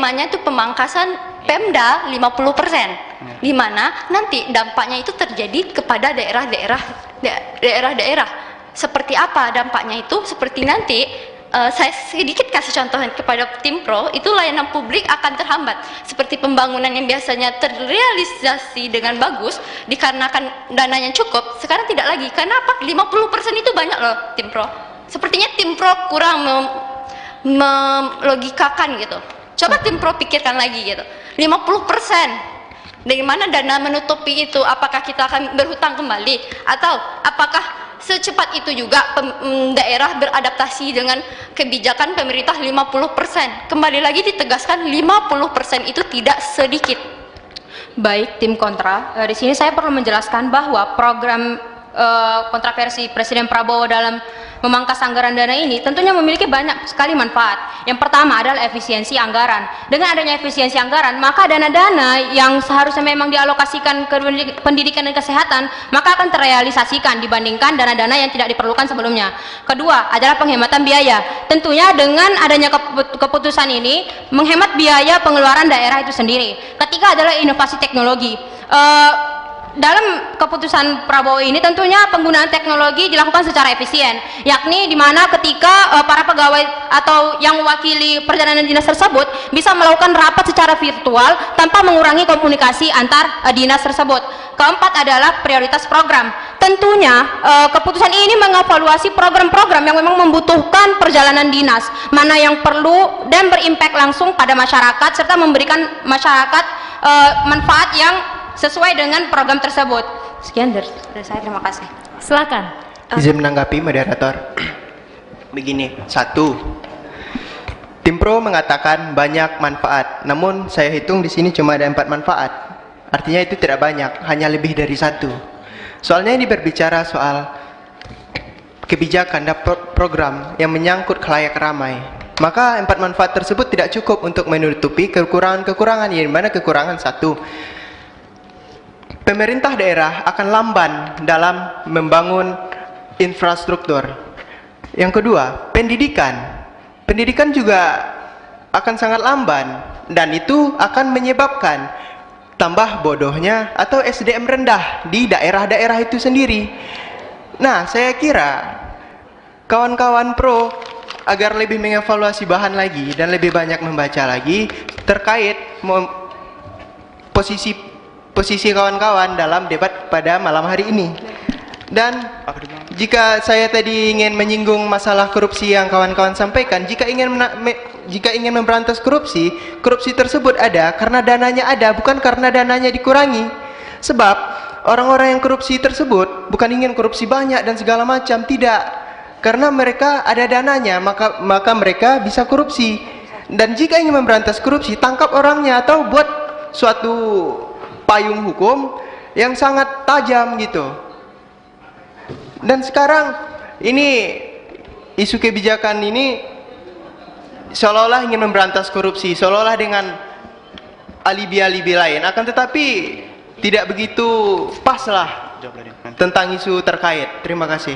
namanya itu pemangkasan Pemda 50%, di mana nanti dampaknya itu terjadi kepada daerah-daerah. Seperti apa dampaknya itu? Seperti nanti saya sedikit kasih contoh kepada tim pro, itu layanan publik akan terhambat. Seperti pembangunan yang biasanya terrealisasi dengan bagus dikarenakan dananya cukup, sekarang tidak lagi. Kenapa? 50% itu banyak loh tim pro. Sepertinya tim pro kurang melogikakan gitu. Coba tim pro pikirkan lagi gitu. 50%. Dari mana dana menutupi itu? Apakah kita akan berhutang kembali? Atau apakah secepat itu juga daerah beradaptasi dengan kebijakan pemerintah 50%? Kembali lagi ditegaskan 50% itu tidak sedikit. Baik, tim kontra. Di sini saya perlu menjelaskan bahwa program kontroversi Presiden Prabowo dalam memangkas anggaran dana ini tentunya memiliki banyak sekali manfaat. Yang pertama adalah efisiensi anggaran. Dengan adanya efisiensi anggaran, maka dana-dana yang seharusnya memang dialokasikan ke pendidikan dan kesehatan, maka akan terrealisasikan dibandingkan dana-dana yang tidak diperlukan sebelumnya. Kedua adalah penghematan biaya. Tentunya dengan adanya keputusan ini menghemat biaya pengeluaran daerah itu sendiri. Ketiga adalah inovasi teknologi. Dalam keputusan Prabowo ini tentunya penggunaan teknologi dilakukan secara efisien, yakni di mana ketika para pegawai atau yang mewakili perjalanan dinas tersebut bisa melakukan rapat secara virtual tanpa mengurangi komunikasi antar dinas tersebut. Keempat adalah prioritas program. Tentunya keputusan ini mengevaluasi program-program yang memang membutuhkan perjalanan dinas, mana yang perlu dan berimpact langsung pada masyarakat serta memberikan masyarakat manfaat yang sesuai dengan program tersebut. Sekian dari saya, terima kasih. Silakan. Izin menanggapi moderator. Begini, satu, tim pro mengatakan banyak manfaat, namun saya hitung di sini cuma ada 4 manfaat. Artinya itu tidak banyak, hanya lebih dari 1. Soalnya ini berbicara soal kebijakan dan program yang menyangkut khalayak ramai. Maka 4 manfaat tersebut tidak cukup untuk menutupi kekurangan-kekurangan, yang mana kekurangan 1. Pemerintah daerah akan lamban dalam membangun infrastruktur. Yang kedua, pendidikan. Pendidikan juga akan sangat lamban, dan itu akan menyebabkan tambah bodohnya atau SDM rendah di daerah-daerah itu sendiri. Nah, saya kira kawan-kawan pro agar lebih mengevaluasi bahan lagi dan lebih banyak membaca lagi terkait posisi kawan-kawan dalam debat pada malam hari ini. Dan jika saya tadi ingin menyinggung masalah korupsi yang kawan-kawan sampaikan, jika ingin memberantas korupsi, korupsi tersebut ada karena dananya ada, bukan karena dananya dikurangi. Sebab orang-orang yang korupsi tersebut bukan ingin korupsi banyak dan segala macam, tidak. Karena mereka ada dananya, maka mereka bisa korupsi. Dan jika ingin memberantas korupsi, tangkap orangnya atau buat suatu payung hukum yang sangat tajam gitu. Dan sekarang ini isu kebijakan ini seolah-olah ingin memberantas korupsi, seolah-olah dengan alibi-alibi lain, akan tetapi tidak begitu pas lah tentang isu terkait. Terima kasih.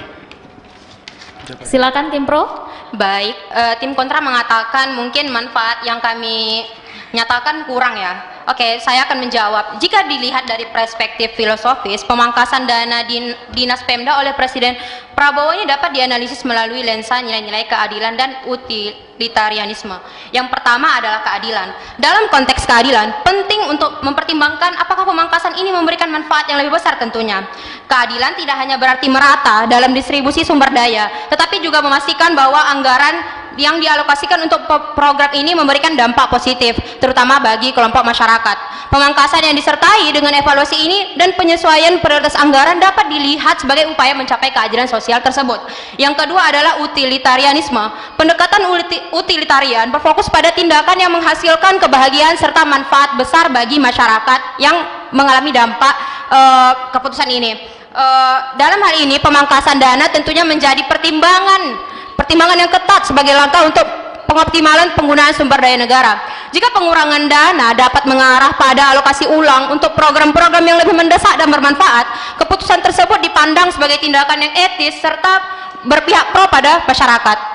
Silakan tim pro. Baik, tim kontra mengatakan mungkin manfaat yang kami nyatakan kurang ya. Oke, saya akan menjawab. Jika dilihat dari perspektif filosofis, pemangkasan dana dinas Pemda oleh Presiden Prabowo ini dapat dianalisis melalui lensa nilai-nilai keadilan dan utilitarianisme. Yang pertama adalah keadilan. Dalam konteks keadilan, penting untuk mempertimbangkan apakah pemangkasan ini memberikan manfaat yang lebih besar tentunya. Keadilan tidak hanya berarti merata dalam distribusi sumber daya, tetapi juga memastikan bahwa anggaran yang dialokasikan untuk program ini memberikan dampak positif, terutama bagi kelompok masyarakat. Pemangkasan yang disertai dengan evaluasi ini dan penyesuaian prioritas anggaran dapat dilihat sebagai upaya mencapai keadilan sosial tersebut. Yang kedua adalah utilitarianisme. Pendekatan utilitarian berfokus pada tindakan yang menghasilkan kebahagiaan serta manfaat besar bagi masyarakat yang mengalami dampak keputusan ini. Dalam hal ini pemangkasan dana tentunya menjadi pertimbangan yang ketat sebagai langkah untuk pengoptimalan penggunaan sumber daya negara. Jika pengurangan dana dapat mengarah pada alokasi ulang untuk program-program yang lebih mendesak dan bermanfaat, keputusan tersebut dipandang sebagai tindakan yang etis serta berpihak pro pada masyarakat.